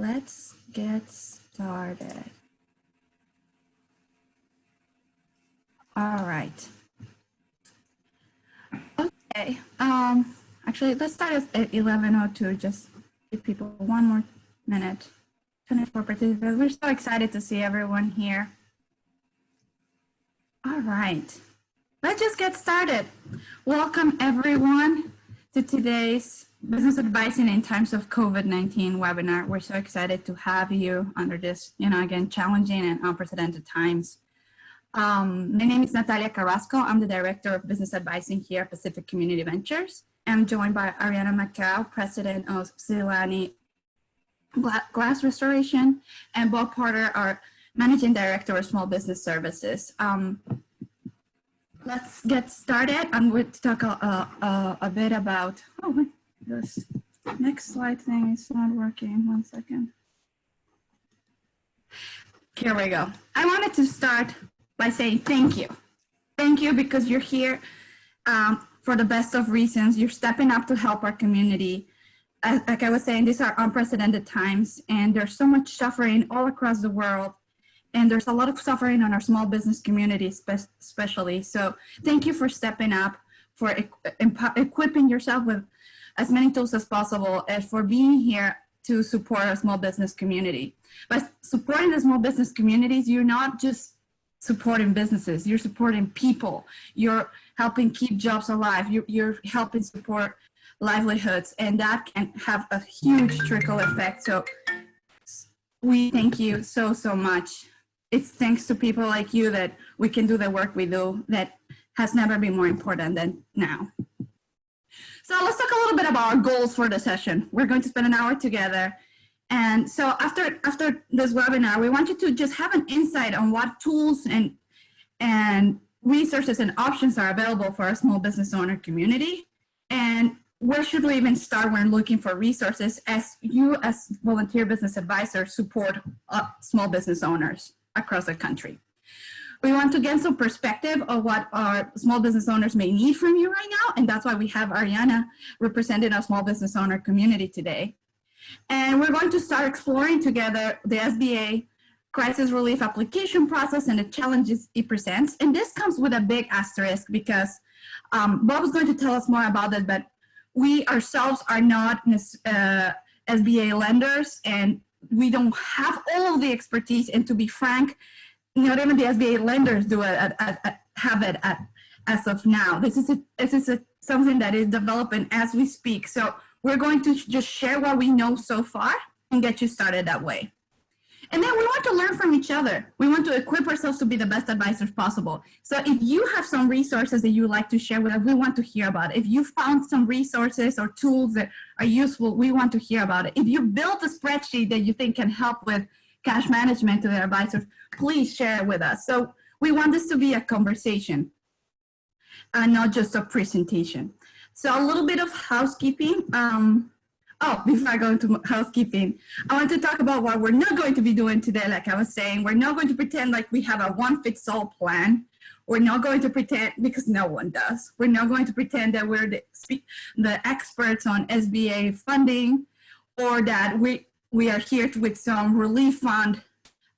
let's get started. All right. Okay. Actually, let's start at 11:02. Just give people one more minute. 24 participants. We're so excited to see everyone here. All right. Let's just get started. Welcome everyone to today's Business Advising in Times of COVID-19 webinar. We're so excited to have you under this, again, challenging and unprecedented times. My name is Natalia Carrasco. I'm the Director of Business Advising here at Pacific Community Ventures. I'm joined by Ariana Makau, President of Nzilani Glass Restoration, and Bob Porter, our Managing Director of Small Business Services. Let's get started. I'm going to talk a bit about, this next slide thing is not working. 1 second. Here we go. I wanted to start by saying thank you. Thank you because you're here for the best of reasons. You're stepping up to help our community. Like I was saying, these are unprecedented times and there's so much suffering all across the world. And there's a lot of suffering on our small business community, especially. So thank you for stepping up, for equipping yourself with as many tools as possible, and for being here to support our small business community. By supporting the small business communities, you're not just supporting businesses, you're supporting people. You're helping keep jobs alive. You're helping support livelihoods, and that can have a huge trickle effect. So we thank you so, so much. It's thanks to people like you that we can do the work we do that has never been more important than now. So let's talk a little bit about our goals for the session. We're going to spend an hour together. And so after this webinar, we want you to just have an insight on what tools and resources and options are available for our small business owner community. And where should we even start when looking for resources as you as volunteer business advisors support small business owners across the country. We want to get some perspective of what our small business owners may need from you right now, and that's why we have Ariana representing our small business owner community today. And we're going to start exploring together the SBA crisis relief application process and the challenges it presents. And this comes with a big asterisk because Bob is going to tell us more about this, but we ourselves are not SBA lenders, and we don't have all of the expertise, and to be frank, not even the SBA lenders do have it as of now. This is something that is developing as we speak. So we're going to just share what we know so far and get you started that way. And then we want to learn from each other. We want to equip ourselves to be the best advisors possible. So if you have some resources that you would like to share with us, we want to hear about it. If you found some resources or tools that are useful, we want to hear about it. If you built a spreadsheet that you think can help with cash management to their advisors, please share it with us. So we want this to be a conversation and not just a presentation. So a little bit of housekeeping. Before I go into housekeeping, I want to talk about what we're not going to be doing today. Like I was saying, we're not going to pretend like we have a one-fits-all plan. We're not going to pretend, because no one does. We're not going to pretend that we're the experts on SBA funding, or that we are here with some relief fund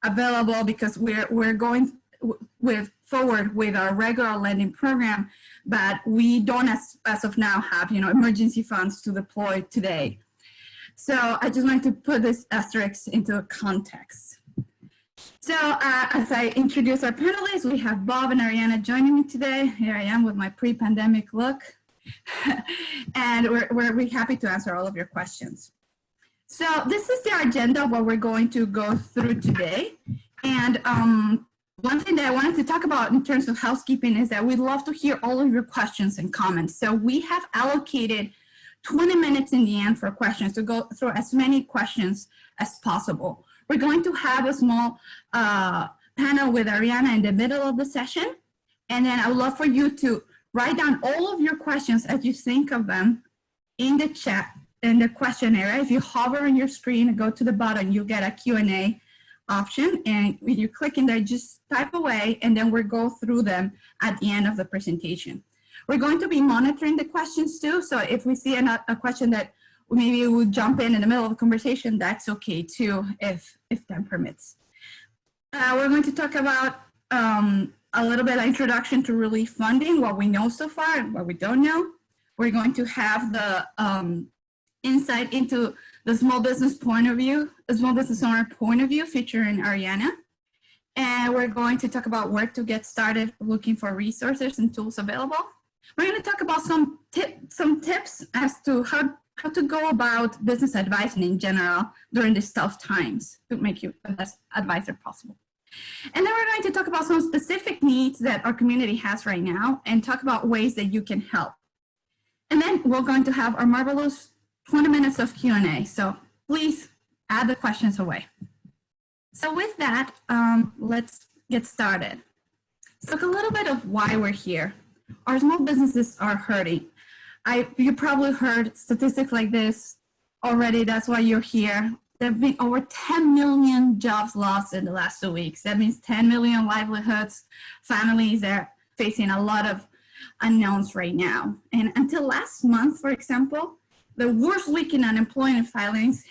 available because we're going forward with our regular lending program, but we don't as of now have emergency funds to deploy today. So I just wanted to put this asterisk into context. So as I introduce our panelists, we have Bob and Ariana joining me today. Here I am with my pre-pandemic look. And we're happy to answer all of your questions. So this is the agenda of what we're going to go through today. And one thing that I wanted to talk about in terms of housekeeping is that we'd love to hear all of your questions and comments. So we have allocated 20 minutes in the end for questions, to go through as many questions as possible. We're going to have a small panel with Ariana in the middle of the session. And then I would love for you to write down all of your questions as you think of them in the chat, in the question area. If you hover on your screen and go to the bottom, you'll get a Q&A option. And when you click in there, just type away, and then we'll go through them at the end of the presentation. We're going to be monitoring the questions too. So if we see a question that maybe we'll jump in the middle of the conversation. That's okay too, if time permits. We're going to talk about a little bit of introduction to relief funding, what we know so far and what we don't know. We're going to have the insight into the small business point of view, the small business owner point of view, featuring Ariana. And we're going to talk about where to get started looking for resources and tools available. We're going to talk about some tips as to how to go about business advising in general during these tough times to make you the best advisor possible. And then we're going to talk about some specific needs that our community has right now and talk about ways that you can help. And then we're going to have our marvelous 20 minutes of Q&A. So please add the questions away. So with that, let's get started. Let's talk a little bit of why we're here. Our small businesses are hurting. You probably heard statistics like this already. That's why you're here. There have been over 10 million jobs lost in the last 2 weeks. That means 10 million livelihoods. Families are facing a lot of unknowns right now. And until last month, for example, the worst week in unemployment filings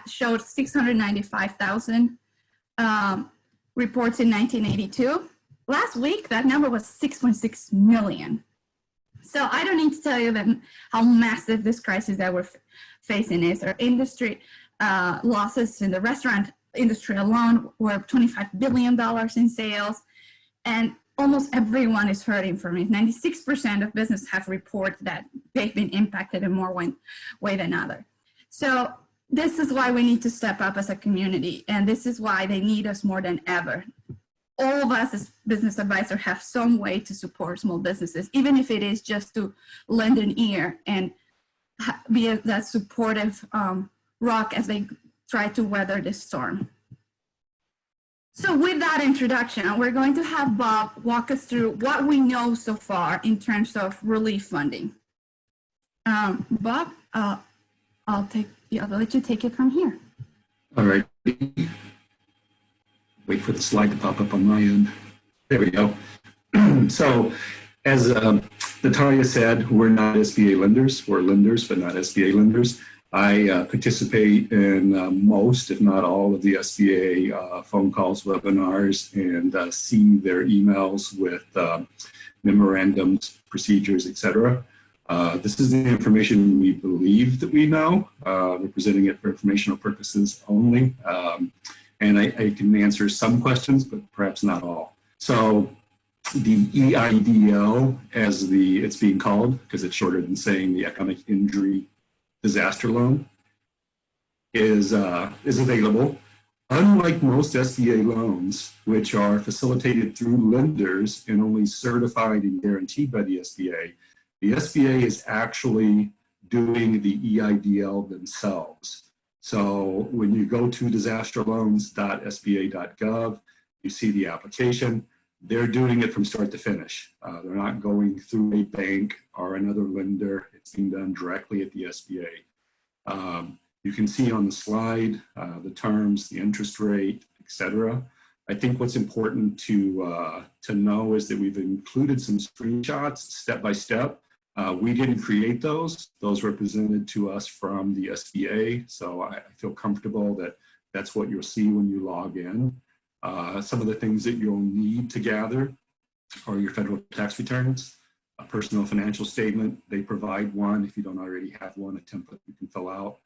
showed 695,000 reports in 1982. Last week, that number was 6.6 million. So I don't need to tell you that how massive this crisis that we're facing is. Our industry losses in the restaurant industry alone were $25 billion in sales, and almost everyone is hurting from it. 96% of businesses have reported that they've been impacted in more one way than another. So this is why we need to step up as a community, and this is why they need us more than ever. All of us as business advisors have some way to support small businesses, even if it is just to lend an ear and be that supportive rock as they try to weather this storm. So with that introduction, we're going to have Bob walk us through what we know so far in terms of relief funding. Bob, I'll let you take it from here. All right. Wait for the slide to pop up on my end. There we go. So as Natalia said, we're not SBA lenders. We're lenders, but not SBA lenders. I participate in most, if not all, of the SBA phone calls, webinars, and see their emails with memorandums, procedures, etc. This is the information we believe that we know. We're presenting it for informational purposes only. And I can answer some questions, but perhaps not all. So the EIDL, as it's being called, because it's shorter than saying the Economic Injury Disaster Loan, is available. Unlike most SBA loans, which are facilitated through lenders and only certified and guaranteed by the SBA is actually doing the EIDL themselves. So when you go to disasterloans.sba.gov, you see the application. They're doing it from start to finish. They're not going through a bank or another lender. It's being done directly at the SBA. You can see on the slide the terms, the interest rate, etc. I think what's important to know is that we've included some screenshots step by step. We didn't create those. Those were presented to us from the SBA. So I feel comfortable that that's what you'll see when you log in. Some of the things that you'll need to gather are your federal tax returns, a personal financial statement. They provide one. If you don't already have one, a template you can fill out.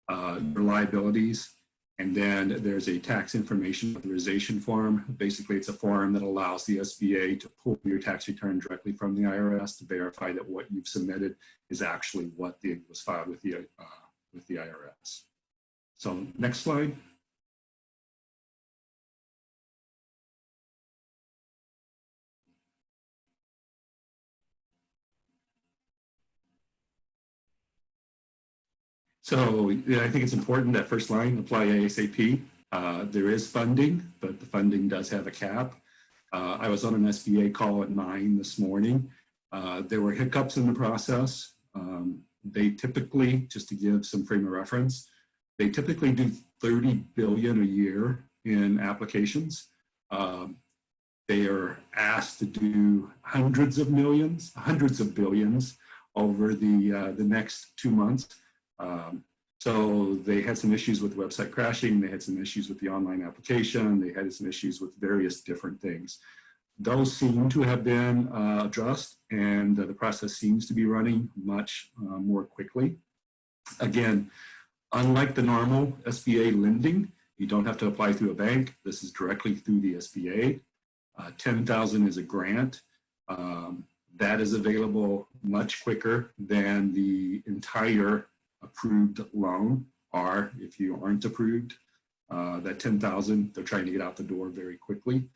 Your liabilities. And then there's a tax information authorization form. Basically, it's a form that allows the SBA to pull your tax return directly from the IRS to verify that what you've submitted is actually what was filed with the IRS. So next slide. So I think it's important that first line, apply ASAP. There is funding, but the funding does have a cap. I was on an SBA call at 9 this morning. There were hiccups in the process. They typically, just to give some frame of reference, they typically do 30 billion a year in applications. They are asked to do hundreds of millions, hundreds of billions over the next 2 months. So they had some issues with website crashing. They had some issues with the online application. They had some issues with various different things. Those seem to have been addressed, and the process seems to be running much more quickly. Again, unlike the normal SBA lending, you don't have to apply through a bank. This is directly through the SBA. 10,000 is a grant. That is available much quicker than the entire approved loan, or if you aren't approved, that 10,000, they're trying to get out the door very quickly.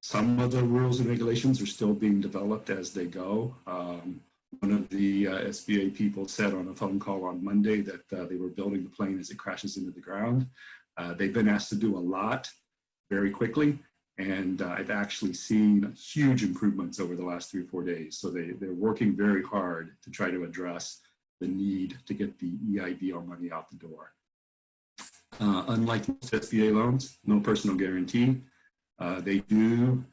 Some of the rules and regulations are still being developed as they go. One of the SBA people said on a phone call on Monday that they were building the plane as it crashes into the ground. They've been asked to do a lot very quickly, and I've actually seen huge improvements over the last 3 or 4 days. So they're working very hard to try to address the need to get the EIDL money out the door. Unlike most SBA loans, no personal guarantee. They do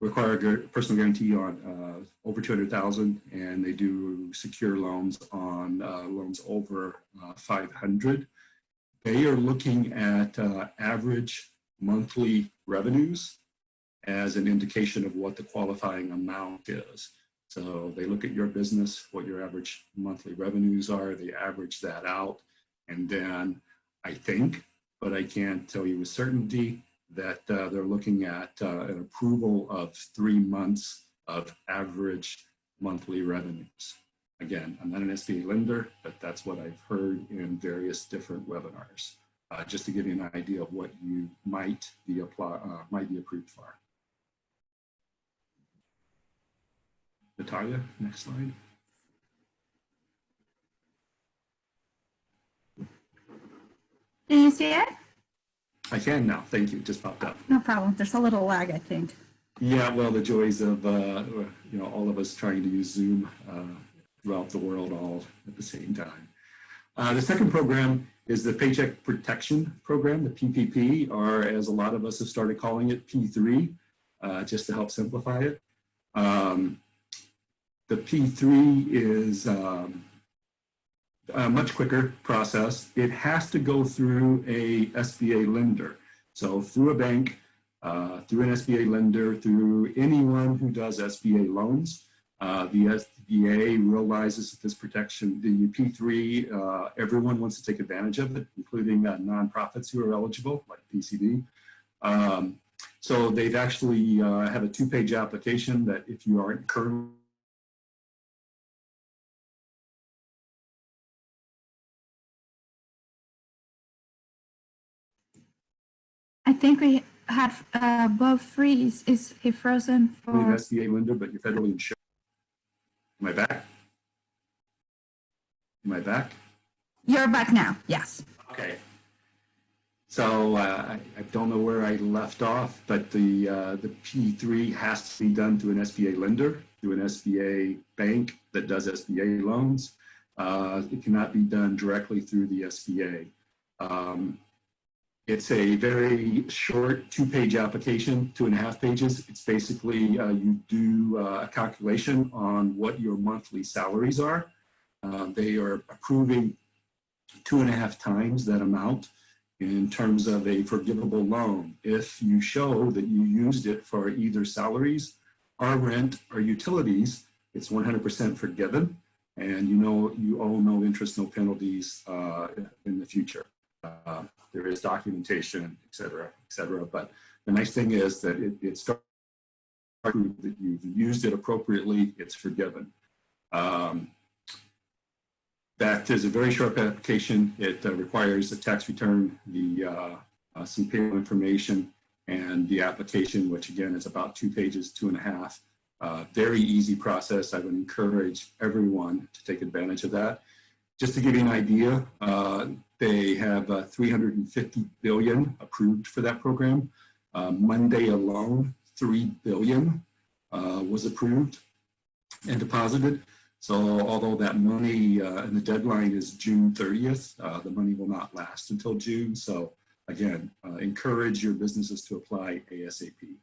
require a personal guarantee on over 200,000, and they do secure loans on loans over 500. They are looking at average monthly revenues as an indication of what the qualifying amount is. So they look at your business, what your average monthly revenues are, they average that out, and then I think, but I can't tell you with certainty, that they're looking at an approval of 3 months of average monthly revenues. Again, I'm not an SBA lender, but that's what I've heard in various different webinars, just to give you an idea of what you might be approved for. Natalia, next slide. Can you see it? I can now, thank you, it just popped up. No problem, there's a little lag, I think. Yeah, well, the joys of all of us trying to use Zoom throughout the world all at the same time. The second program is the Paycheck Protection Program, the PPP, or as a lot of us have started calling it, P3, just to help simplify it. The P3 is a much quicker process. It has to go through a SBA lender. So through a bank, through an SBA lender, through anyone who does SBA loans. The SBA realizes that this protection, the P3, everyone wants to take advantage of it, including nonprofits who are eligible, like PCD. So they've actually have a 2-page application that if you aren't currently I think we had both freeze. Is he frozen for? an SBA lender, but you're federally insured. Am I back? Am I back? You're back now, yes. Okay. So I don't know where I left off, but the P3 has to be done through an SBA lender, through an SBA bank that does SBA loans. It cannot be done directly through the SBA. It's a very short 2-page application, 2.5 pages. It's basically you do a calculation on what your monthly salaries are. They are approving 2.5 times that amount in terms of a forgivable loan. If you show that you used it for either salaries or rent or utilities, it's 100% forgiven, and you owe no interest, no penalties in the future. There is documentation, et cetera. But the nice thing is that it starts that you've used it appropriately, it's forgiven. That is a very short application. It requires a tax return, some payroll information, and the application, which again is about 2 pages, 2.5. Very easy process. I would encourage everyone to take advantage of that. Just to give you an idea, they have 350 billion approved for that program. Monday alone, 3 billion was approved and deposited. So although that money and the deadline is June 30th, the money will not last until June. So again, encourage your businesses to apply ASAP.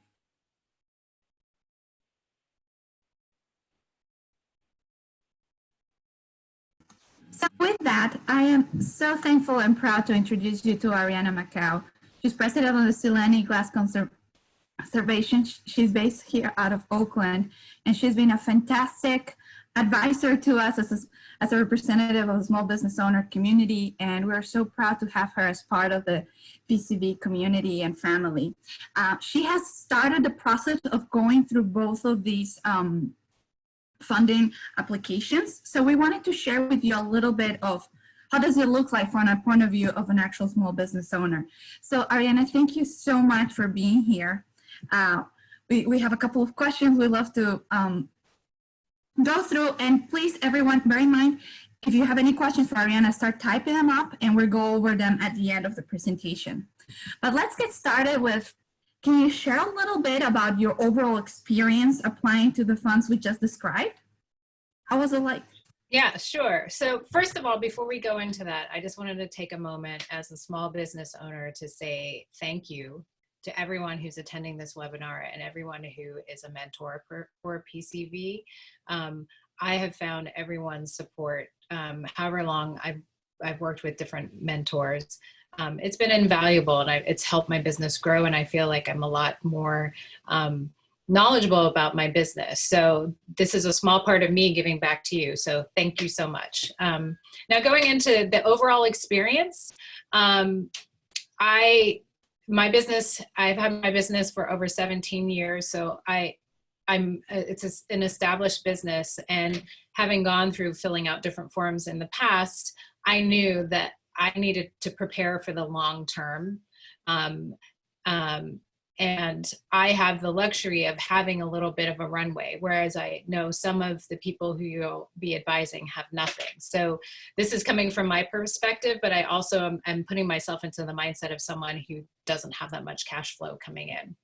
So with that, I am so thankful and proud to introduce you to Ariana Makau. She's president of the Nzilani Glass Conservation. She's based here out of Oakland, and she's been a fantastic advisor to us as a representative of the small business owner community, and we're so proud to have her as part of the PCB community and family. She has started the process of going through both of these funding applications. So we wanted to share with you a little bit of how does it look like from a point of view of an actual small business owner. So Ariana, thank you so much for being here. We have a couple of questions we'd love to go through, and please everyone bear in mind, if you have any questions for Ariana, start typing them up and we'll go over them at the end of the presentation. But let's get started with, can you share a little bit about your overall experience applying to the funds we just described? How was it like? Yeah, sure. So first of all, before we go into that, I just wanted to take a moment as a small business owner to say thank you to everyone who's attending this webinar and everyone who is a mentor for PCV. I have found everyone's support, however long I've worked with different mentors. It's been invaluable, and it's helped my business grow, and I feel like I'm a lot more knowledgeable about my business. So this is a small part of me giving back to you. So thank you so much. Now going into the overall experience, I've had my business for over 17 years. So it's an established business, and having gone through filling out different forms in the past, I knew that I needed to prepare for the long term. And I have the luxury of having a little bit of a runway, whereas I know some of the people who you'll be advising have nothing. So this is coming from my perspective, but I also am putting myself into the mindset of someone who doesn't have that much cash flow coming in.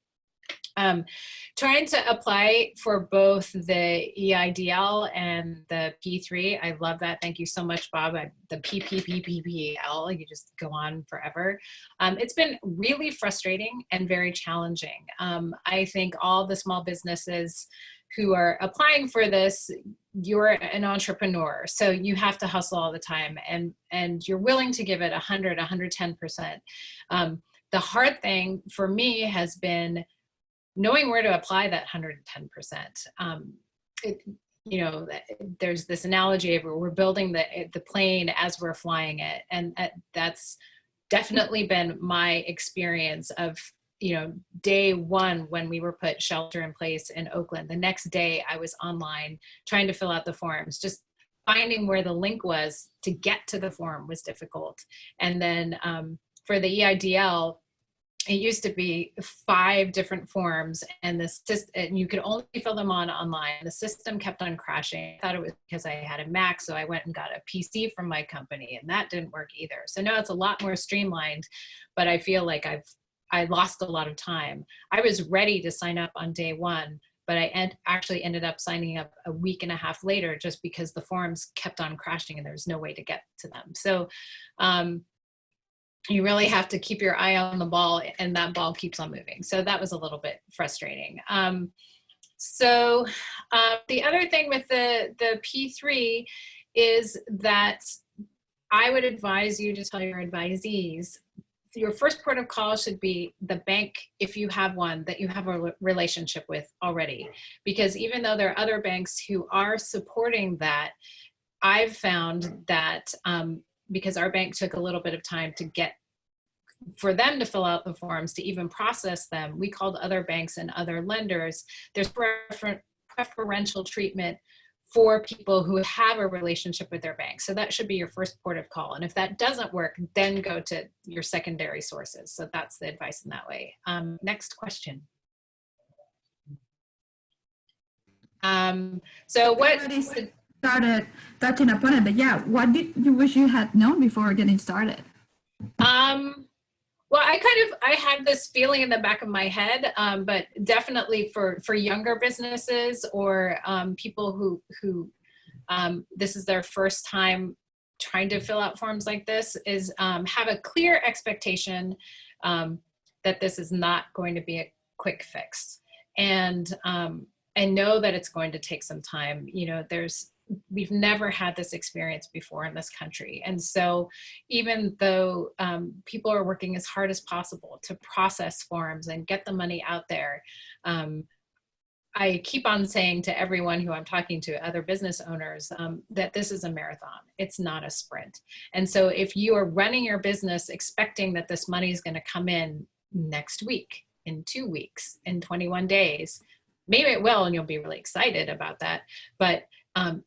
Trying to apply for both the EIDL and the P3. I love that. Thank you so much, Bob. The PPPPPL, you just go on forever. It's been really frustrating and very challenging. I think all the small businesses who are applying for this, you're an entrepreneur, so you have to hustle all the time, and you're willing to give it 100, 110%. The hard thing for me has been knowing where to apply that 110%. There's this analogy of we're building the plane as we're flying it. And that's definitely been my experience of, day one when we were put shelter in place in Oakland. The next day I was online trying to fill out the forms. Just finding where the link was to get to the form was difficult. And then for the EIDL, it used to be 5 different forms, and you could only fill them online. The system kept on crashing. I thought it was because I had a Mac, so I went and got a PC from my company, and that didn't work either. So now it's a lot more streamlined, but I feel like I lost a lot of time. I was ready to sign up on day one, but I actually ended up signing up a week and a half later just because the forms kept on crashing and there was no way to get to them. So you really have to keep your eye on the ball, and that ball keeps on moving. So that was a little bit frustrating. The other thing with the P3 is that I would advise you to tell your advisees, your first port of call should be the bank, if you have one that you have a relationship with already. Because even though there are other banks who are supporting that, I've found that because our bank took a little bit of time for them to fill out the forms, to even process them. We called other banks and other lenders. There's preferential treatment for people who have a relationship with their bank. So that should be your first port of call. And if that doesn't work, then go to your secondary sources. So that's the advice in that way. Next question. So what started touching upon it, but yeah, what did you wish you had known before getting started? Well, I had this feeling in the back of my head, but definitely for younger businesses or people who this is their first time trying to fill out forms like this, is have a clear expectation that this is not going to be a quick fix, and know that it's going to take some time. we've never had this experience before in this country. And so even though people are working as hard as possible to process forms and get the money out there, I keep on saying to everyone who I'm talking to, other business owners, that this is a marathon. It's not a sprint. And so if you are running your business expecting that this money is going to come in next week, in 2 weeks, in 21 days, maybe it will, and you'll be really excited about that. But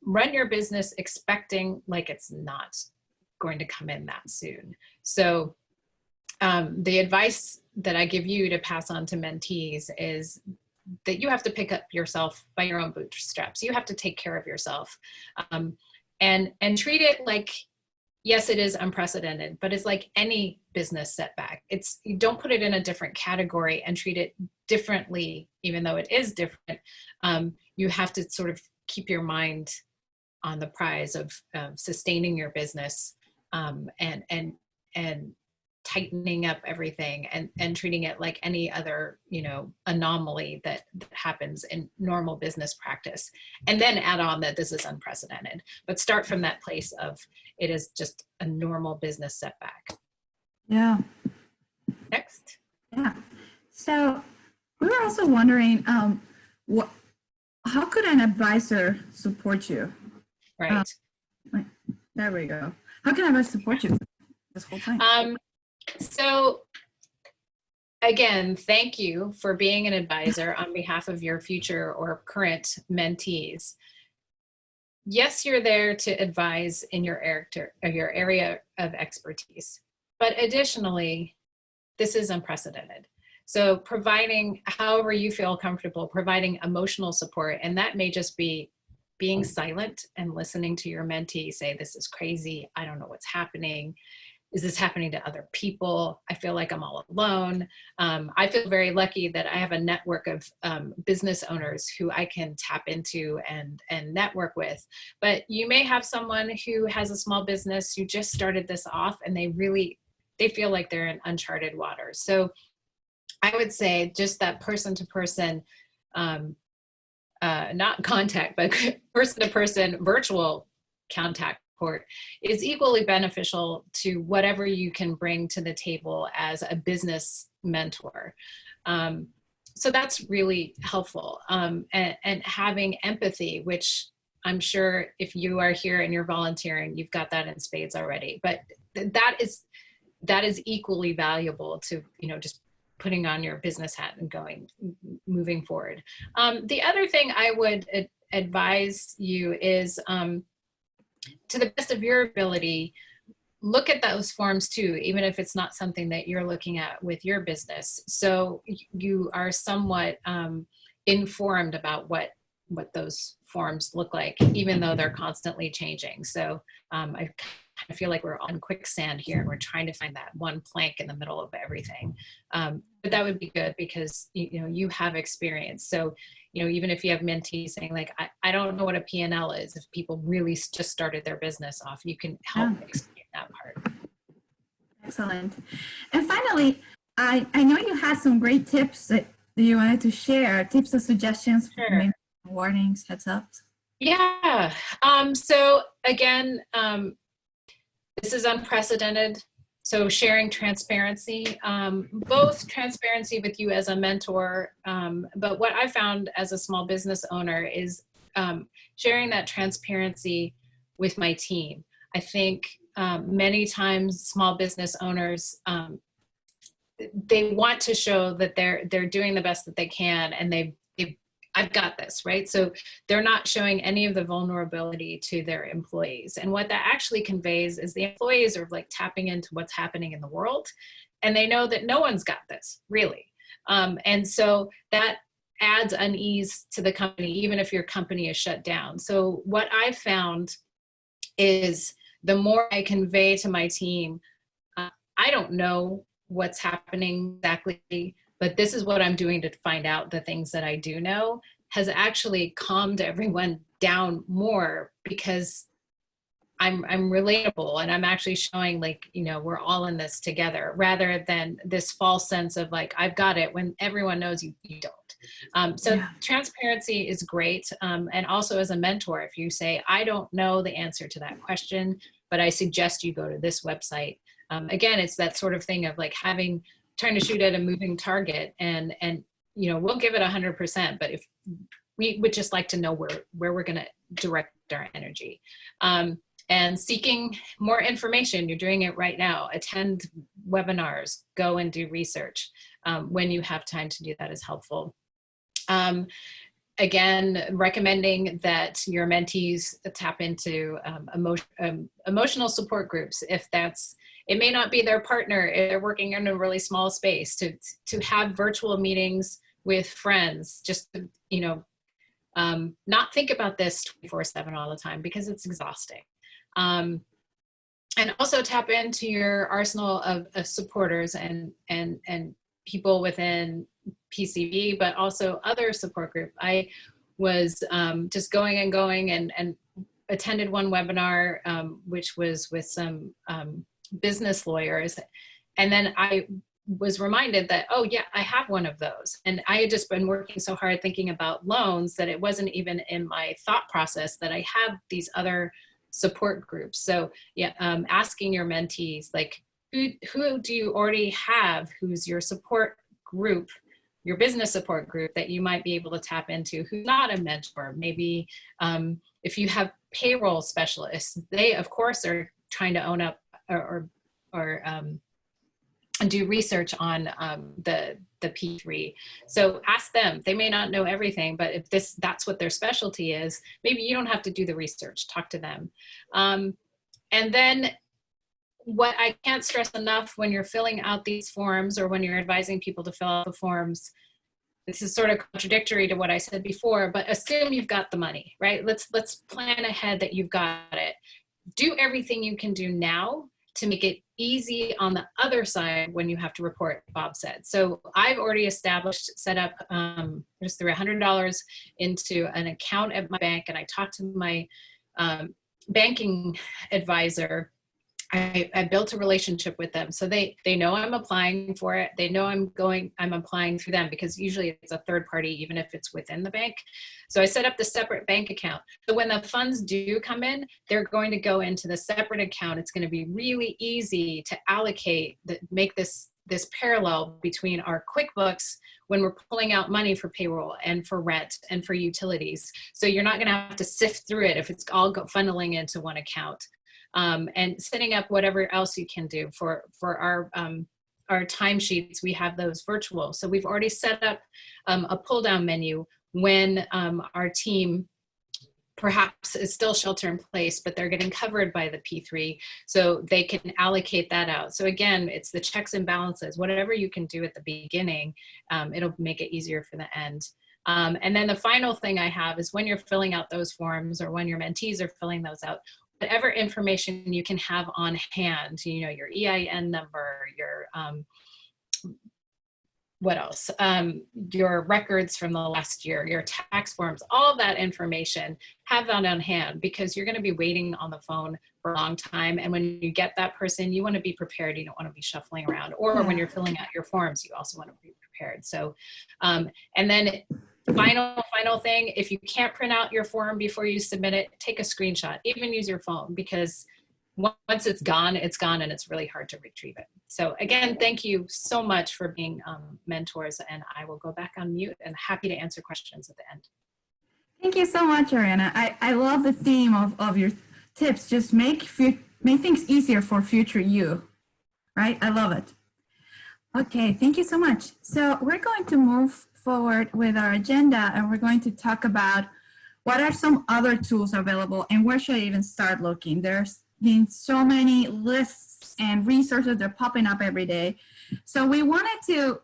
run your business expecting like it's not going to come in that soon. So the advice that I give you to pass on to mentees is that you have to pick up yourself by your own bootstraps. You have to take care of yourself, and treat it like, yes, it is unprecedented, but it's like any business setback. You don't put it in a different category and treat it differently, even though it is different. You have to sort of keep your mind on the prize of sustaining your business, and tightening up everything and treating it like any other, anomaly that happens in normal business practice. And then add on that this is unprecedented, but start from that place of it is just a normal business setback. Yeah. Next. Yeah. So we were also wondering, how could an advisor support you? Right. There we go. How can an advisor support you this whole time? So again, thank you for being an advisor on behalf of your future or current mentees. Yes, you're there to advise in your area of expertise, but additionally, this is unprecedented. So providing, however you feel comfortable, providing emotional support, and that may just be being silent and listening to your mentee say, this is crazy, I don't know what's happening. Is this happening to other people? I feel like I'm all alone. I feel very lucky that I have a network of business owners who I can tap into and network with. But you may have someone who has a small business who just started this off and they feel like they're in uncharted waters. So I would say just that person-to-person, not contact, but person-to-person virtual contact is equally beneficial to whatever you can bring to the table as a business mentor. So that's really helpful. And having empathy, which I'm sure if you are here and you're volunteering, you've got that in spades already. But that is equally valuable to, just putting on your business hat and moving forward. The other thing I would advise you is, to the best of your ability, look at those forms too, even if it's not something that you're looking at with your business. So you are somewhat informed about what those forms look like, even though they're constantly changing. So I kind of feel like we're on quicksand here and we're trying to find that one plank in the middle of everything. But that would be good because you have experience. So even if you have mentees saying like, I don't know what a P&L is, if people really just started their business off, you can help explain that part. Excellent. And finally, I know you had some great tips that you wanted to share, tips or suggestions, Sure. Maybe warnings, heads ups. Yeah. So again, this is unprecedented. So sharing transparency, both transparency with you as a mentor, but what I found as a small business owner is sharing that transparency with my team. I think many times small business owners, they want to show that they're doing the best that they can, and I've got this, right? So they're not showing any of the vulnerability to their employees. And what that actually conveys is the employees are like tapping into what's happening in the world. And they know that no one's got this, really. And so that adds unease to the company, even if your company is shut down. So what I've found is the more I convey to my team, I don't know what's happening exactly, but this is what I'm doing to find out the things that I do know, has actually calmed everyone down more because I'm relatable and I'm actually showing like, we're all in this together rather than this false sense of like, I've got it when everyone knows you don't. So Yeah. transparency is great. And also as a mentor, if you say, I don't know the answer to that question, but I suggest you go to this website. Again, it's that sort of thing of like trying to shoot at a moving target, and you know, we'll give it 100%, but if we would just like to know where we're going to direct our energy. And seeking more information, you're doing it right now. Attend webinars, go and do research. When you have time to do that is helpful. Again, recommending that your mentees tap into emotional support groups. If it may not be their partner, if they're working in a really small space, to have virtual meetings with friends, just to, you know, not think about this 24/7 all the time, because it's exhausting. And also tap into your arsenal of supporters and people within PCV, but also other support group. I was just going and attended one webinar, which was with some business lawyers. And then I was reminded that, oh yeah, I have one of those. And I had just been working so hard thinking about loans that it wasn't even in my thought process that I have these other support groups. So yeah, asking your mentees, like, who do you already have who's your support group, your business support group, that you might be able to tap into, who's not a mentor. Maybe if you have payroll specialists, they of course are trying to own up or do research on the P3. So ask them. They may not know everything, but if that's what their specialty is, maybe you don't have to do the research. Talk to them. And then what I can't stress enough when you're filling out these forms, or when you're advising people to fill out the forms, this is sort of contradictory to what I said before, but assume you've got the money, right? Let's plan ahead that you've got it. Do everything you can do now to make it easy on the other side when you have to report, Bob said. So I've already set up, just threw $100 into an account at my bank, and I talked to my banking advisor. I built a relationship with them. So they know I'm applying for it. They know I'm applying through them, because usually it's a third party, even if it's within the bank. So I set up the separate bank account. So when the funds do come in, they're going to go into the separate account. It's going to be really easy to allocate, make this parallel between our QuickBooks when we're pulling out money for payroll and for rent and for utilities. So you're not going to have to sift through it if it's all funneling into one account. And setting up whatever else you can do for our timesheets. We have those virtual. So we've already set up a pull down menu when our team perhaps is still shelter in place, but they're getting covered by the P3, so they can allocate that out. So again, it's the checks and balances. Whatever you can do at the beginning, it'll make it easier for the end. And then the final thing I have is, when you're filling out those forms, or when your mentees are filling those out, whatever information you can have on hand, you know, your EIN number, your what else? Your records from the last year, your tax forms, all of that information, have that on hand, because you're going to be waiting on the phone for a long time. And when you get that person, you want to be prepared. You don't want to be shuffling around. Or when you're filling out your forms, you also want to be prepared. So, and then final thing, if you can't print out your form before you submit it, take a screenshot. Even use your phone, because once it's gone, and it's really hard to retrieve it. So again, thank you so much for being mentors, and I will go back on mute and happy to answer questions at the end. Thank you so much, Ariana. I love the theme of your tips. Just make things easier for future you, right? I love it. Okay, thank you so much. So we're going to move forward with our agenda, and we're going to talk about what are some other tools available, and where should I even start looking. There's been so many lists and resources that are popping up every day. So we wanted to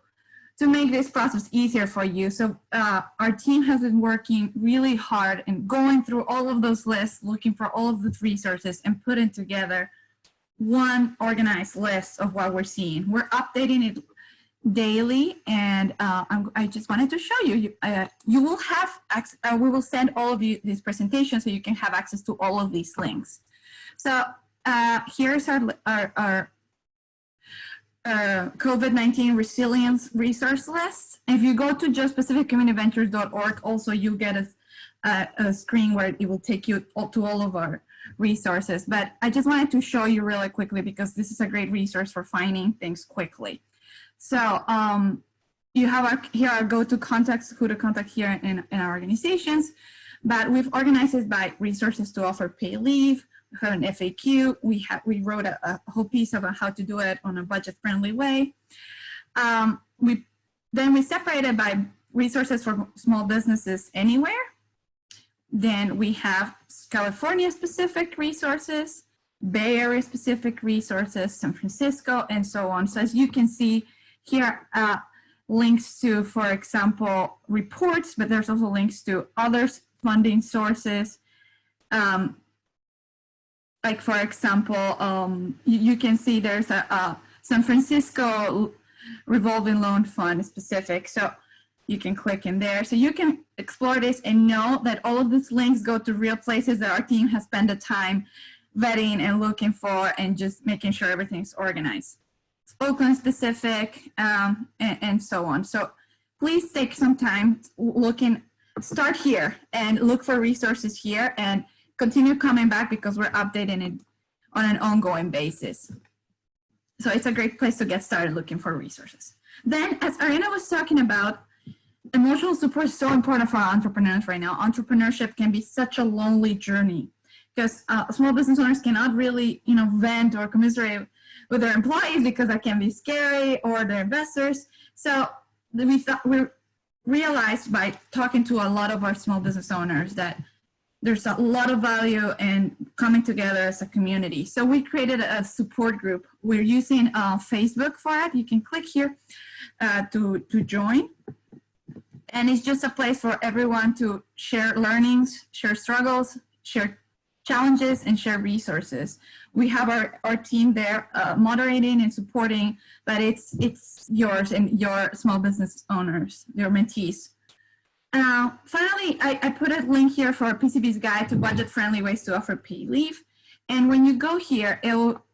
make this process easier for you. So our team has been working really hard and going through all of those lists, looking for all of the resources, and putting together one organized list of what we're seeing. We're updating it daily, and I just wanted to show you. You will have access, we will send all of you this presentation so you can have access to all of these links. So here's our COVID-19 resilience resource list. If you go to just pacificcommunityventures.org, also you get a screen where it will take you to all of our resources. But I just wanted to show you really quickly because this is a great resource for finding things quickly. So you have here our go-to contacts, who to contact here in our organizations, but we've organized it by resources to offer pay leave. We have an FAQ. We wrote a whole piece about how to do it on a budget-friendly way. Then we separated by resources for small businesses anywhere. Then we have California-specific resources, Bay Area-specific resources, San Francisco, and so on. So as you can see here, links to, for example, reports, but there's also links to other funding sources. Like, for example, you can see there's a San Francisco revolving loan fund specific. So you can click in there. So you can explore this and know that all of these links go to real places that our team has spent the time vetting and looking for and just making sure everything's organized. It's Oakland specific and so on. So please take some time start here and look for resources here and continue coming back because we're updating it on an ongoing basis. So it's a great place to get started looking for resources. Then, as Ariana was talking about, emotional support is so important for our entrepreneurs right now. Entrepreneurship can be such a lonely journey because small business owners cannot really, vent or commiserate with their employees because that can be scary, or their investors. So we realized by talking to a lot of our small business owners that there's a lot of value in coming together as a community. So we created a support group. We're using Facebook for it. You can click here to join. And it's just a place for everyone to share learnings, share struggles, share challenges, and share resources. We have our team there moderating and supporting, but it's yours and your small business owners, your mentees. Finally, I put a link here for PCB's guide to budget-friendly ways to offer paid leave. And when you go here, it will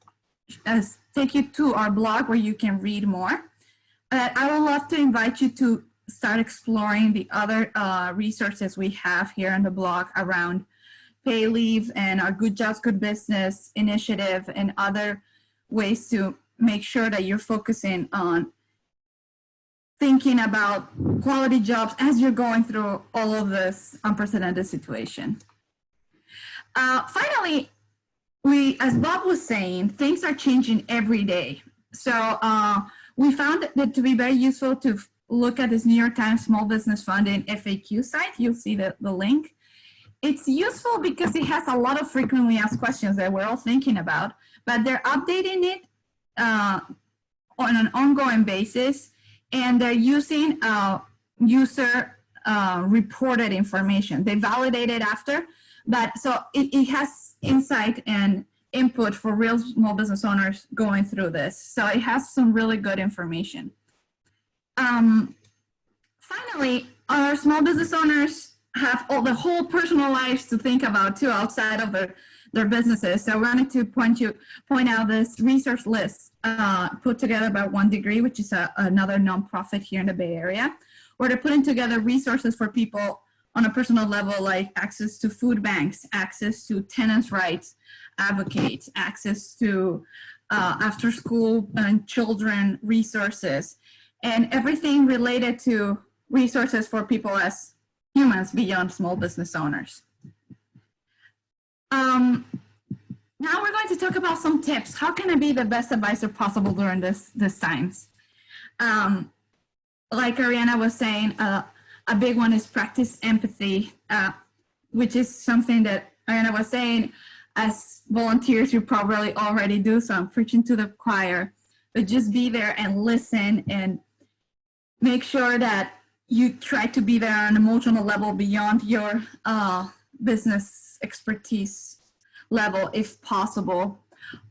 take you to our blog where you can read more. I would love to invite you to start exploring the other resources we have here on the blog around pay leave and our Good Jobs, Good Business initiative and other ways to make sure that you're focusing on thinking about quality jobs as you're going through all of this unprecedented situation. Finally, as Bob was saying, things are changing every day. So we found that to be very useful to look at this New York Times Small Business Funding FAQ site. You'll see the link. It's useful because it has a lot of frequently asked questions that we're all thinking about, but they're updating it on an ongoing basis. And they're using user reported information. They validate it after, but so it has insight and input for real small business owners going through this. So it has some really good information. Finally, our small business owners have the whole personal lives to think about too outside of their businesses. So I wanted to point out this resource list put together by 1 Degree, which is another nonprofit here in the Bay Area, where they're putting together resources for people on a personal level, like access to food banks, access to tenants' rights advocates, access to after school and children resources, and everything related to resources for people as humans beyond small business owners. Now we're going to talk about some tips. How can I be the best advisor possible during this times? Like Ariana was saying, a big one is practice empathy, which is something that Ariana was saying, as volunteers, you probably already do, so I'm preaching to the choir, but just be there and listen and make sure that you try to be there on an emotional level beyond your business expertise level if possible.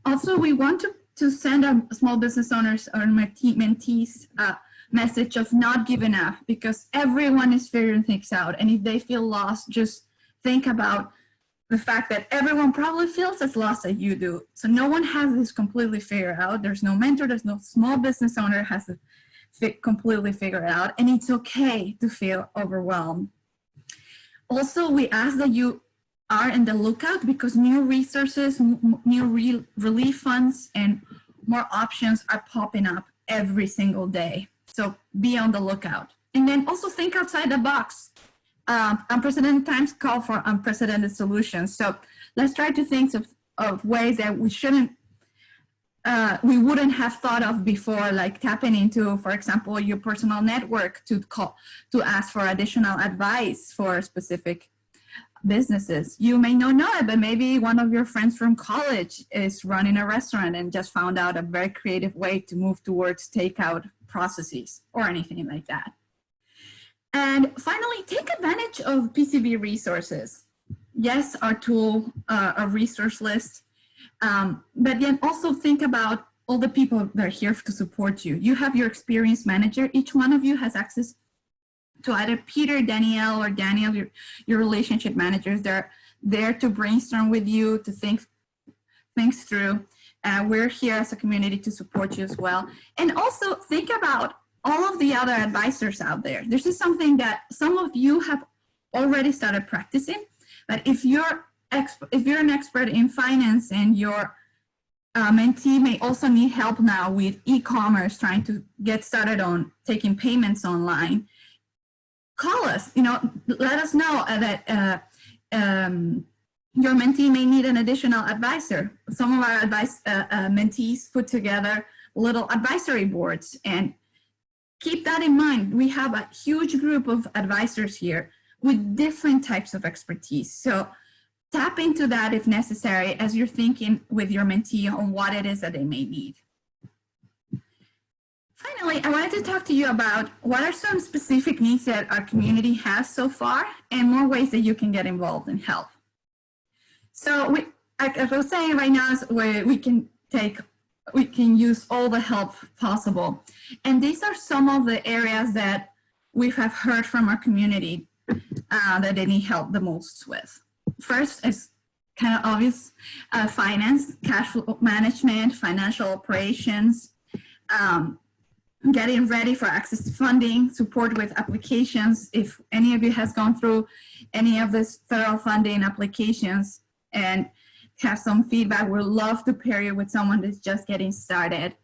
Also, we want to send our small business owners or mentees a message of not giving up, because everyone is figuring things out. And if they feel lost, just think about the fact that everyone probably feels as lost as you do. So no one has this completely figured out. There's no mentor, there's no small business owner has it completely figured out, and it's okay to feel overwhelmed. Also, we ask that you are in the lookout because new resources, new relief funds, and more options are popping up every single day. So be on the lookout. And then also think outside the box. Unprecedented times call for unprecedented solutions. So let's try to think of ways that we wouldn't have thought of before, like tapping into, for example, your personal network to ask for additional advice for specific businesses. You may not know it, but maybe one of your friends from college is running a restaurant and just found out a very creative way to move towards takeout processes or anything like that. And finally, take advantage of PCB resources. Yes, our tool, our resource list, but then also think about all the people that are here to support you. You have your experience manager. Each one of you has access to either Peter, Danielle, or Daniel, your relationship managers. They're there to brainstorm with you, to think things through. We're here as a community to support you as well. And also think about all of the other advisors out there. This is something that some of you have already started practicing, but if you're an expert in finance and your mentee may also need help now with e-commerce, trying to get started on taking payments online, call us, let us know that your mentee may need an additional advisor. Some of our mentees put together little advisory boards, and keep that in mind. We have a huge group of advisors here with different types of expertise. So tap into that if necessary as you're thinking with your mentee on what it is that they may need. Finally, I wanted to talk to you about what are some specific needs that our community has so far and more ways that you can get involved and help. So like I was saying, right now is where we can use all the help possible. And these are some of the areas that we have heard from our community that they need help the most with. First is kind of obvious, finance, cash flow management, financial operations, getting ready for access to funding, support with applications. If any of you has gone through any of this federal funding applications and have some feedback, we'd love to pair you with someone that's just getting started.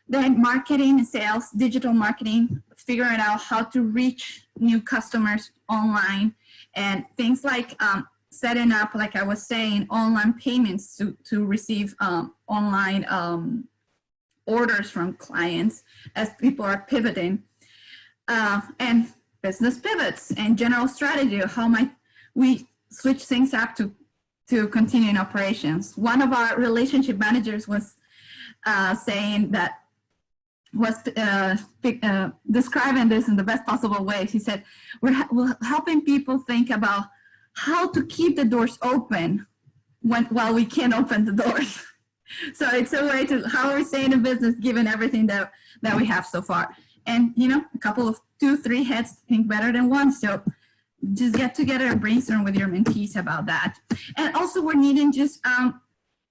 Then marketing, sales, digital marketing, figuring out how to reach new customers online, and things like setting up, like I was saying, online payments to receive online orders from clients as people are pivoting, and business pivots and general strategy of how might we switch things up to continuing operations. One of our relationship managers was saying that, describing this in the best possible way. He said, we're helping people think about how to keep the doors open while we can't open the doors. So it's a way to how we're staying in business given everything that we have so far. And a couple of 2-3 heads think better than one. So just get together and brainstorm with your mentees about that. And also we're needing just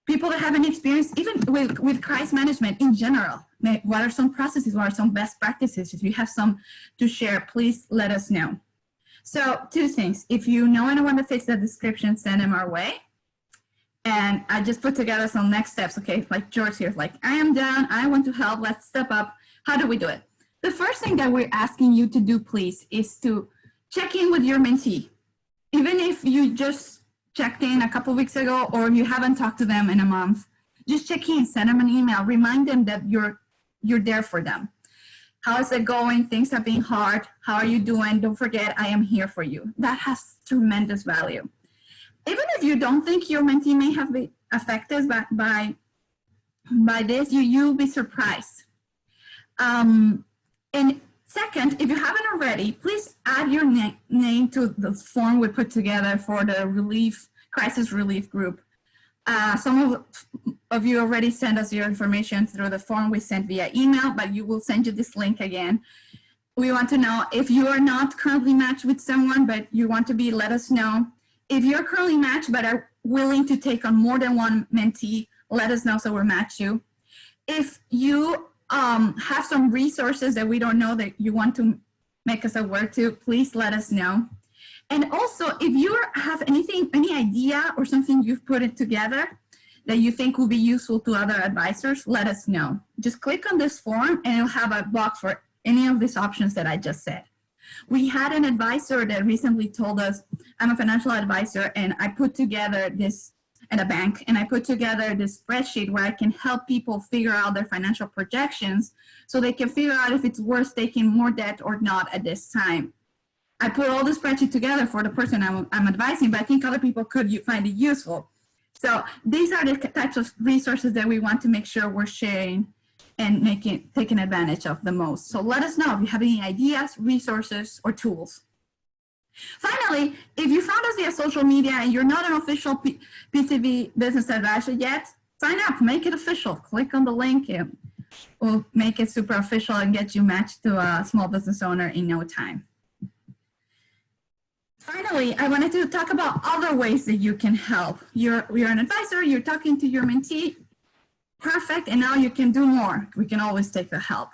people that have an experience even with crisis management in general. What are some processes? What are some best practices? If you have some to share, please let us know. So 2 things. If you know anyone that fits the description, send them our way. And I just put together some next steps, okay? Like George here, like, I am down, I want to help, let's step up. How do we do it? The first thing that we're asking you to do, please, is to check in with your mentee. Even if you just checked in a couple weeks ago or you haven't talked to them in a month, just check in, send them an email, remind them that you're there for them. How is it going? Things have been hard. How are you doing? Don't forget, I am here for you. That has tremendous value. Even if you don't think your mentee may have been affected by this, you'll be surprised. And second, if you haven't already, please add your name to the form we put together for the crisis relief group. Some of you already sent us your information through the form we sent via email, but we will send you this link again. We want to know if you are not currently matched with someone, but you want to be, let us know. If you're currently matched but are willing to take on more than one mentee, let us know so we'll match you. If you have some resources that we don't know that you want to make us aware to, please let us know. And also, if you have any idea or something you've put it together that you think will be useful to other advisors, let us know. Just click on this form and it'll have a box for any of these options that I just said. We had an advisor that recently told us, I'm a financial advisor and I put together this at a bank, and I put together this spreadsheet where I can help people figure out their financial projections so they can figure out if it's worth taking more debt or not at this time. I put all the spreadsheet together for the person I'm advising, but I think other people could find it useful. So these are the types of resources that we want to make sure we're sharing and taking advantage of the most. So let us know if you have any ideas, resources, or tools. Finally, if you found us via social media and you're not an official PCV business advisor yet, sign up, make it official. Click on the link and we'll make it super official and get you matched to a small business owner in no time. Finally, I wanted to talk about other ways that you can help. You're an advisor, you're talking to your mentee, perfect, and now you can do more. We can always take the help.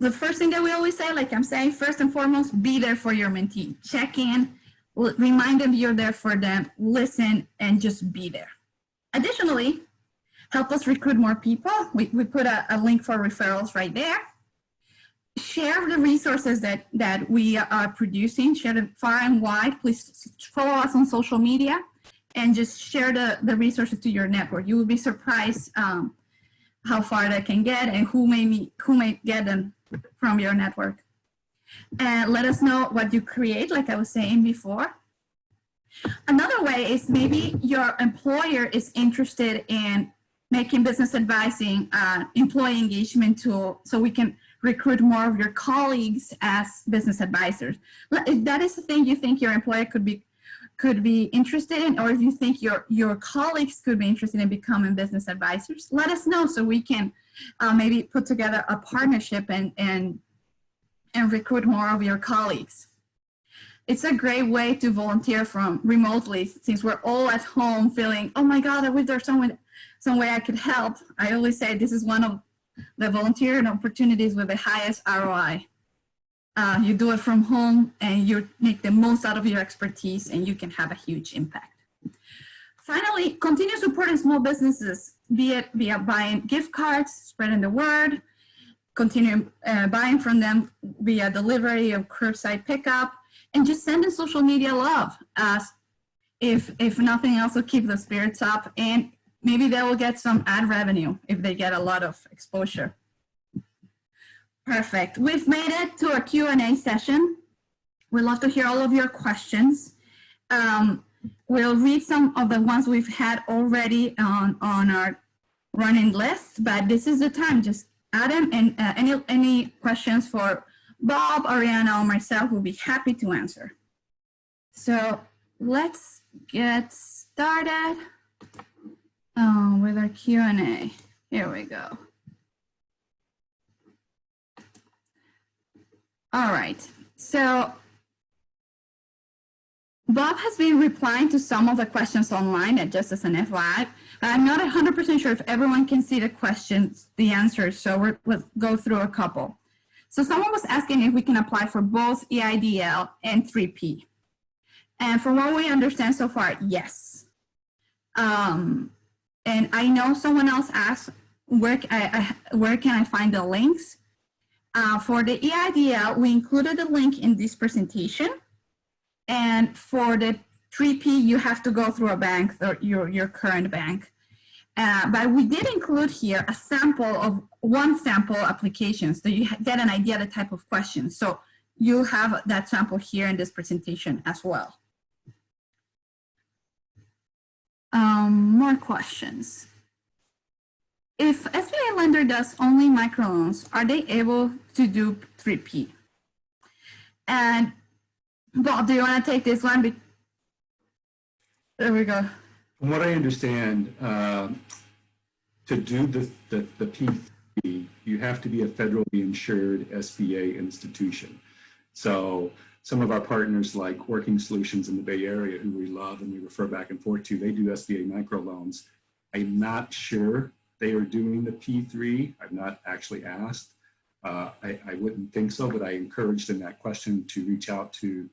The first thing that we always say, like I'm saying, first and foremost, be there for your mentee. Check in, remind them you're there for them, listen, and just be there. Additionally, help us recruit more people. We put a link for referrals right there. Share the resources that we are producing, share them far and wide. Please follow us on social media and just share the resources to your network. You will be surprised how far that can get and who may get them from your network. And let us know what you create, like I was saying before. Another way is maybe your employer is interested in making business advising employee engagement tool so we can recruit more of your colleagues as business advisors. If that is the thing you think your employer could be interested in, or if you think your colleagues could be interested in becoming business advisors, let us know so we can maybe put together a partnership and recruit more of your colleagues. It's a great way to volunteer from remotely, since we're all at home feeling, oh my God, I wish there's some way I could help. I always say this is one of the volunteering opportunities with the highest ROI. You do it from home and you make the most out of your expertise and you can have a huge impact. Finally, continue supporting small businesses, be it via buying gift cards, spreading the word, continue buying from them via delivery or curbside pickup, and just sending social media love. If nothing else, will keep the spirits up, and maybe they will get some ad revenue if they get a lot of exposure. Perfect. We've made it to a Q&A session. We'd love to hear all of your questions. We'll read some of the ones we've had already on our running list, but this is the time. Just add them, and any questions for Bob, Ariana, or myself, will be happy to answer. So let's get started with our Q&A. Here we go. All right, so Bob has been replying to some of the questions online, and just as an FYI, I'm not 100% sure if everyone can see the questions, the answers, so we'll go through a couple. So someone was asking if we can apply for both EIDL and 3P. And from what we understand so far, yes. And I know someone else asked, where can I find the links? For the EIDL, we included a link in this presentation. And for the 3P, you have to go through a bank, or your current bank. But we did include here a sample of one sample application, so you get an idea of the type of questions. So you have that sample here in this presentation as well. More questions. If SBA lender does only microloans, are they able to do 3P? And Bob, do you want to take this one? There we go. From what I understand, to do the P3, you have to be a federally insured SBA institution. So some of our partners like Working Solutions in the Bay Area, who we love and we refer back and forth to, they do SBA microloans. I'm not sure they are doing the P3. I've not actually asked. I wouldn't think so, but I encouraged in that question to reach out to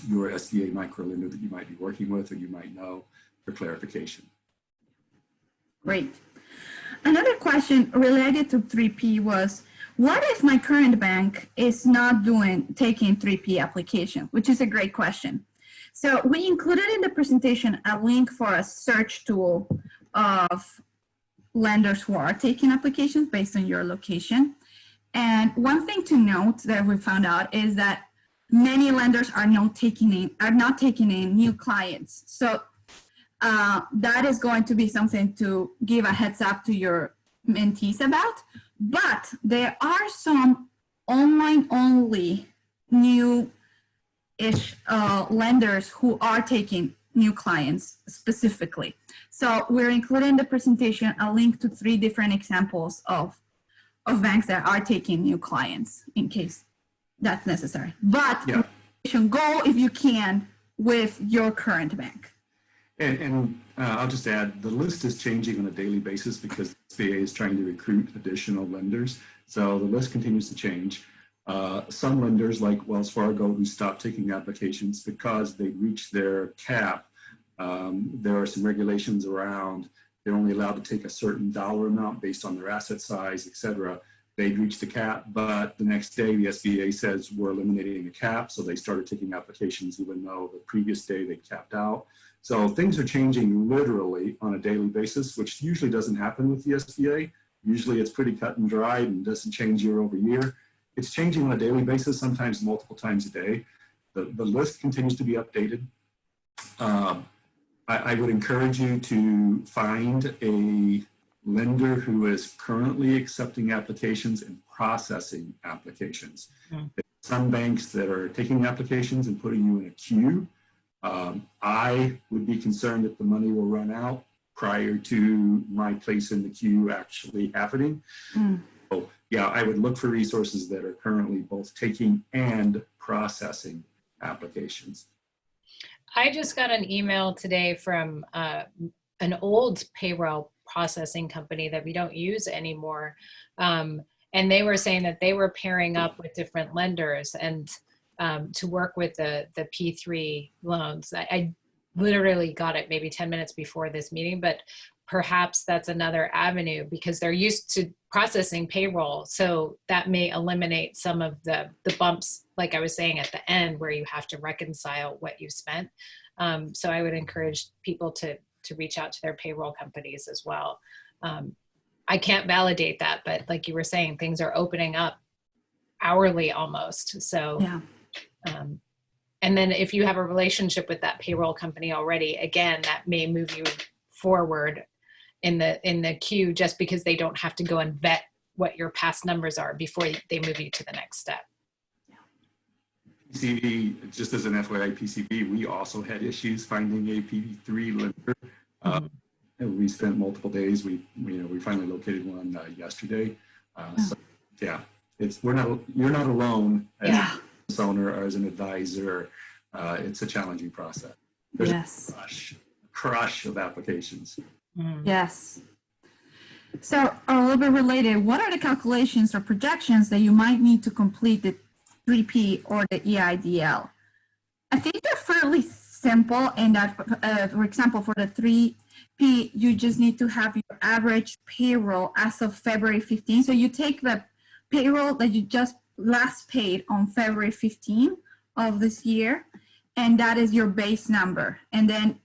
your SBA microlender that you might be working with or you might know for clarification. Great. Another question related to 3P was, what if my current bank is not taking 3P application, which is a great question. So we included in the presentation a link for a search tool of lenders who are taking applications based on your location. And one thing to note that we found out is that many lenders are not taking in new clients. So that is going to be something to give a heads up to your mentees about. But there are some online-only new-ish lenders who are taking new clients specifically. So we're including in the presentation a link to 3 different examples of banks that are taking new clients in case that's necessary. But yeah. Go if you can with your current bank. And I'll just add, the list is changing on a daily basis because the SBA is trying to recruit additional lenders. So the list continues to change. Some lenders like Wells Fargo who stopped taking applications because they reached their cap. There are some regulations around, they're only allowed to take a certain dollar amount based on their asset size, et cetera. They'd reached the cap, but the next day the SBA says we're eliminating the cap. So they started taking applications even though the previous day they capped out. So things are changing literally on a daily basis, which usually doesn't happen with the SBA. Usually it's pretty cut and dried and doesn't change year over year. It's changing on a daily basis, sometimes multiple times a day. The list continues to be updated. I would encourage you to find a lender who is currently accepting applications and processing applications. Mm. Some banks that are taking applications and putting you in a queue. I would be concerned that the money will run out prior to my place in the queue actually happening. Mm. So yeah, I would look for resources that are currently both taking and processing applications. I just got an email today from an old payroll processing company that we don't use anymore. And they were saying that they were pairing up with different lenders and to work with the P3 loans. I literally got it maybe 10 minutes before this meeting, but perhaps that's another avenue because they're used to processing payroll. So that may eliminate some of the bumps, like I was saying at the end, where you have to reconcile what you spent. So I would encourage people to reach out to their payroll companies as well. I can't validate that, but like you were saying, things are opening up hourly almost. So, yeah. And then if you have a relationship with that payroll company already, again, that may move you forward in the queue just because they don't have to go and vet what your past numbers are before they move you to the next step. PCV, just as an FYI, PCV, we also had issues finding a P3 lender. And we spent multiple days. We finally located one yesterday. So yeah, you're not alone as a business owner or as an advisor. It's a challenging process. There's a crush of applications. Yes. So a little bit related, what are the calculations or projections that you might need to complete the 3P or the EIDL? I think they're fairly simple in that, for example, for the 3P, you just need to have your average payroll as of February 15. So you take the payroll that you just last paid on February 15 of this year, and that is your base number. And then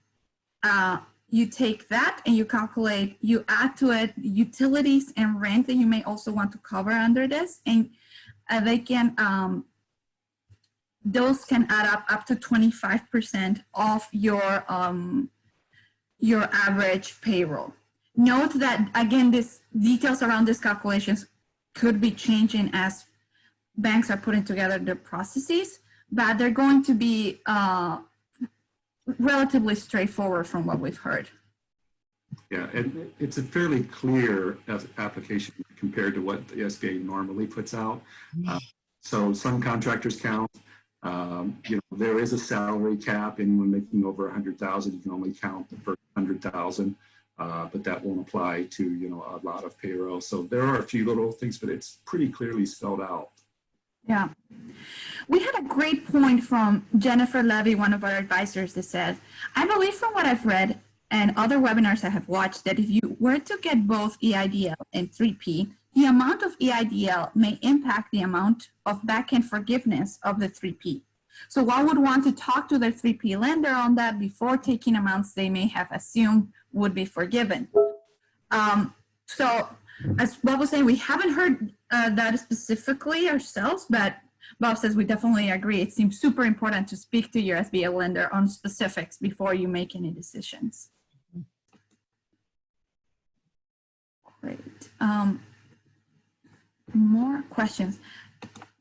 you take that and you calculate, you add to it utilities and rent that you may also want to cover under this, and they can, those can add up to 25% of your average payroll. Note that, again, this details around these calculations could be changing as banks are putting together their processes, but they're going to be relatively straightforward from what we've heard. Yeah, and it's a fairly clear application compared to what the SBA normally puts out. So some contractors count There is a salary cap. Anyone making over 100,000, you can only count the first 100,000, but that won't apply to a lot of payroll. So there are a few little things, but it's pretty clearly spelled out. Yeah. We had a great point from Jennifer Levy, one of our advisors, that said, I believe from what I've read and other webinars I have watched that if you were to get both EIDL and 3P, the amount of EIDL may impact the amount of back-end forgiveness of the 3P. So one would want to talk to their 3P lender on that before taking amounts they may have assumed would be forgiven. So as Bob was saying, we haven't heard that specifically ourselves, but Bob says we definitely agree. It seems super important to speak to your SBA lender on specifics before you make any decisions. Great. More questions.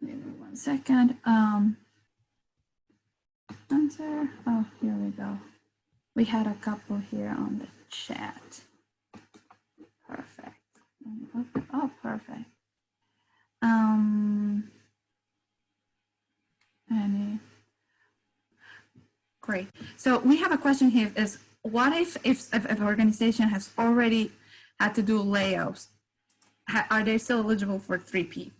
Maybe 1 second. Answer. Oh, here we go. We had a couple here on the chat. Perfect. Oh, perfect. Great. So we have a question here is, what if an organization has already had to do layoffs? Are they still eligible for 3P?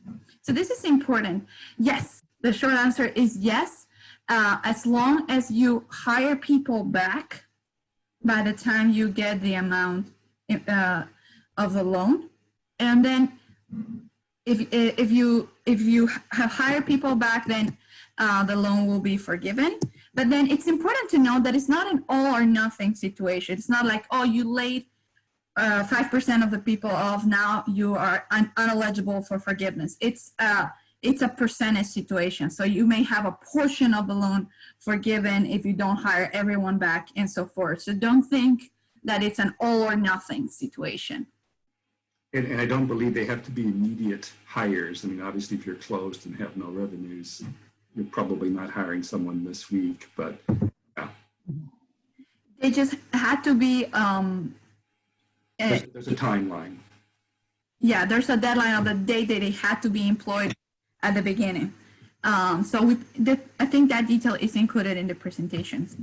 So this is important. Yes, the short answer is yes, as long as you hire people back by the time you get the amount of the loan. And then if you have hired people back, then the loan will be forgiven. But then it's important to know that it's not an all or nothing situation. It's not like, oh, you laid 5% of the people off, now you are ineligible for forgiveness. It's a percentage situation. So you may have a portion of the loan forgiven if you don't hire everyone back and so forth. So don't think that it's an all or nothing situation. And I don't believe they have to be immediate hires. I mean, obviously, if you're closed and have no revenues, you're probably not hiring someone this week, but yeah. They just had to be, there's a timeline. Yeah, there's a deadline of the date that they had to be employed at the beginning. So I think that detail is included in the presentations.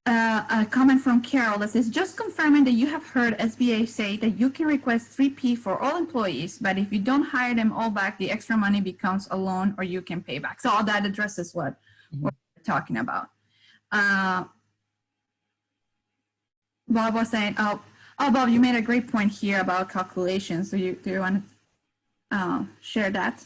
A comment from Carol that says, just confirming that you have heard SBA say that you can request 3P for all employees, but if you don't hire them all back, the extra money becomes a loan or you can pay back. So all that addresses what we're talking about. Bob was saying, oh, Bob, you made a great point here about calculations. So do you want to share that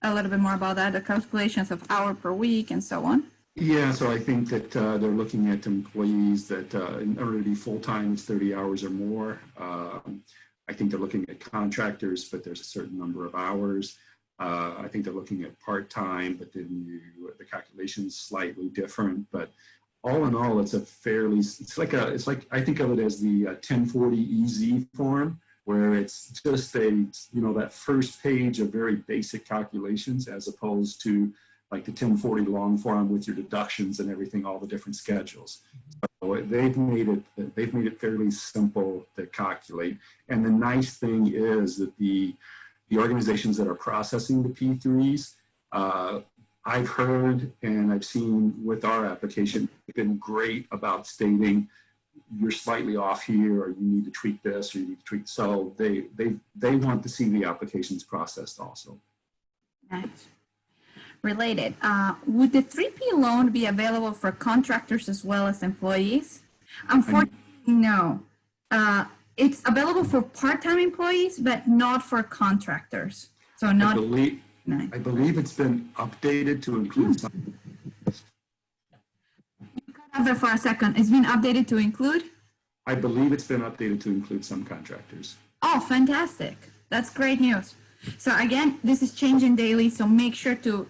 a little bit more about that, the calculations of hour per week and so on? Yeah, so I think that they're looking at employees that in order to be full-time, it's 30 hours or more. I think they're looking at contractors, but there's a certain number of hours. I think they're looking at part-time, but then the calculation's slightly different. But all in all, it's like I think of it as the 1040 EZ form, where it's just that first page of very basic calculations, as opposed to like the 1040 long form with your deductions and everything, all the different schedules. So they've made it fairly simple to calculate. And the nice thing is that the organizations that are processing the P3s, I've heard and I've seen with our application, they've been great about stating you're slightly off here, or you need to tweak this, or you need to tweak. So they want to see the applications processed also. Nice. Related, would the 3P loan be available for contractors as well as employees? Unfortunately, no. It's available for part-time employees, but not for contractors. So not. I believe it's been updated to include some. You cut out there for a second. It's been updated to include? I believe it's been updated to include some contractors. Oh, fantastic. That's great news. So again, this is changing daily, so make sure to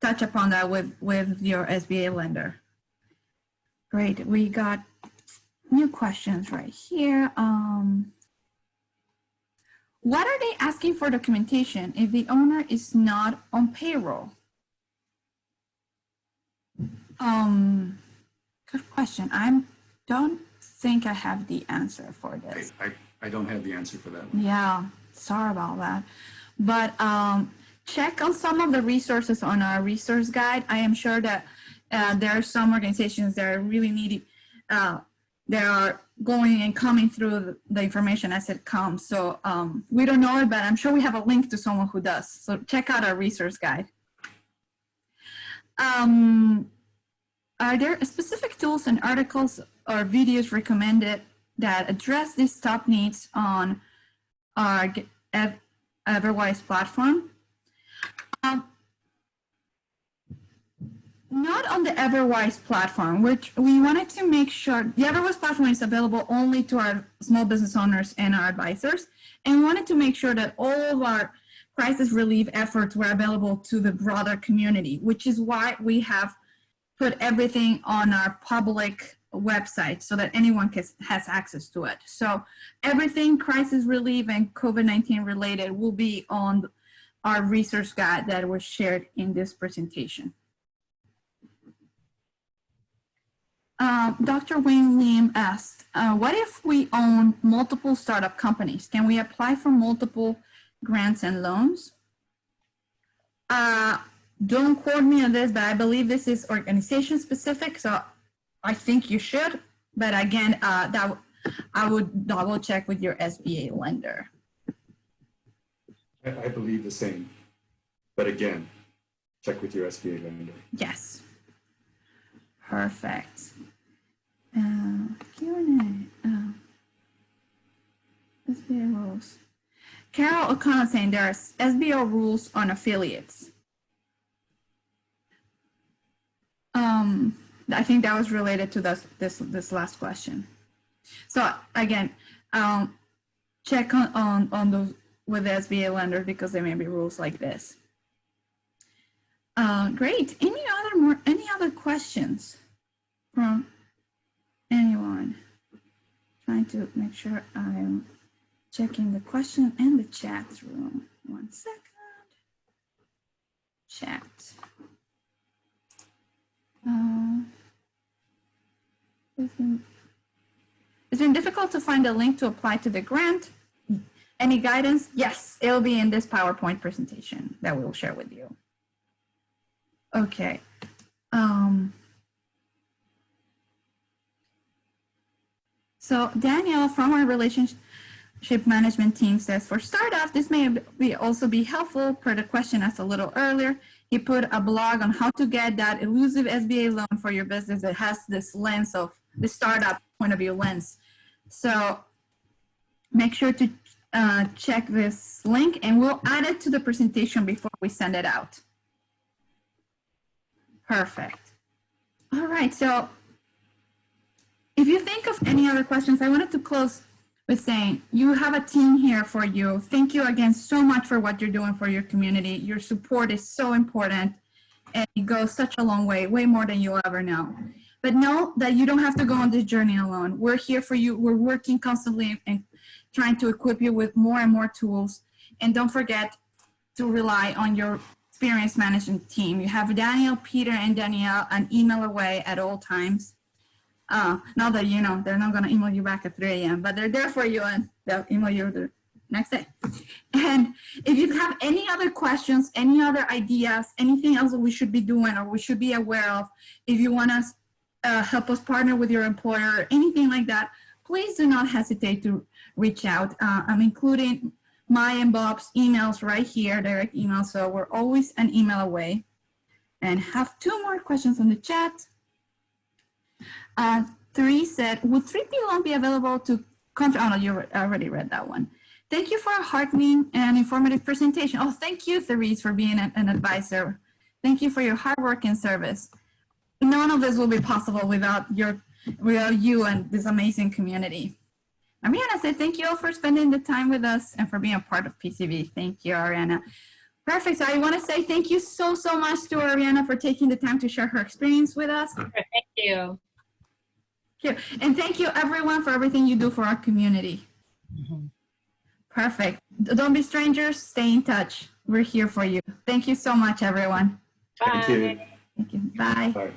touch upon that with your SBA lender. Great, we got new questions right here. What are they asking for documentation if the owner is not on payroll? Good question. I don't think I have the answer for this. I don't have the answer for that. Yeah, sorry about that. but check on some of the resources on our resource guide. I am sure that there are some organizations that are really needy. They are going and coming through the information as it comes. So we don't know it, but I'm sure we have a link to someone who does. So check out our resource guide. Are there specific tools and articles or videos recommended that address these top needs on our Everwise platform? Not on the Everwise platform, which we wanted to make sure the Everwise platform is available only to our small business owners and our advisors. And we wanted to make sure that all of our crisis relief efforts were available to the broader community, which is why we have put everything on our public website so that anyone has access to it. So everything crisis relief and COVID-19 related will be on our resource guide that was shared in this presentation. Dr. Wayne Lim asked, what if we own multiple startup companies? Can we apply for multiple grants and loans? Don't quote me on this, but I believe this is organization specific, so I think you should. But again, I would double check with your SBA lender. I believe the same, but again, check with your SBA lender. Yes. Perfect. Q&A. SBA rules. Carol O'Connell saying there are SBO rules on affiliates. I think that was related to this last question. So again, check on those with the SBA lender because there may be rules like this. Great. Any other questions from anyone? Trying to make sure I'm checking the question and the chat room. 1 second. Chat. It's been difficult to find a link to apply to the grant. Any guidance? Yes, it'll be in this PowerPoint presentation that we will share with you. Okay. So Danielle from our relationship management team says, for startups, this may also be helpful per the question asked a little earlier. He put a blog on how to get that elusive SBA loan for your business that has this lens of the startup point of view lens. So make sure to check this link and we'll add it to the presentation before we send it out. Perfect. All right, so if you think of any other questions, I wanted to close with saying you have a team here for you. Thank you again so much for what you're doing for your community. Your support is so important and it goes such a long way, way more than you'll ever know. But know that you don't have to go on this journey alone. We're here for you. We're working constantly and trying to equip you with more and more tools. And don't forget to rely on your experienced management team. You have Daniel, Peter, and Danielle an email away at all times. Not that, you know, they're not going to email you back at 3 a.m., but they're there for you and they'll email you the next day. And if you have any other questions, any other ideas, anything else that we should be doing or we should be aware of, if you want us help us partner with your employer or anything like that, please do not hesitate to reach out. I'm including my and Bob's emails right here, direct email, so we're always an email away. And have 2 more questions on the chat. 3 said, would 3P loan be available to contract? Oh no, you already read that one. Thank you for a heartening and informative presentation. Oh, thank you, Therese, for being an advisor. Thank you for your hard work and service. None of this will be possible without you and this amazing community. Ariana said, thank you all for spending the time with us and for being a part of PCV. Thank you, Ariana. Perfect. So I want to say thank you so much to Ariana for taking the time to share her experience with us. Thank you. And thank you, everyone, for everything you do for our community. Mm-hmm. Perfect. Don't be strangers. Stay in touch. We're here for you. Thank you so much, everyone. Bye. Thank you. Thank you. Bye. Bye.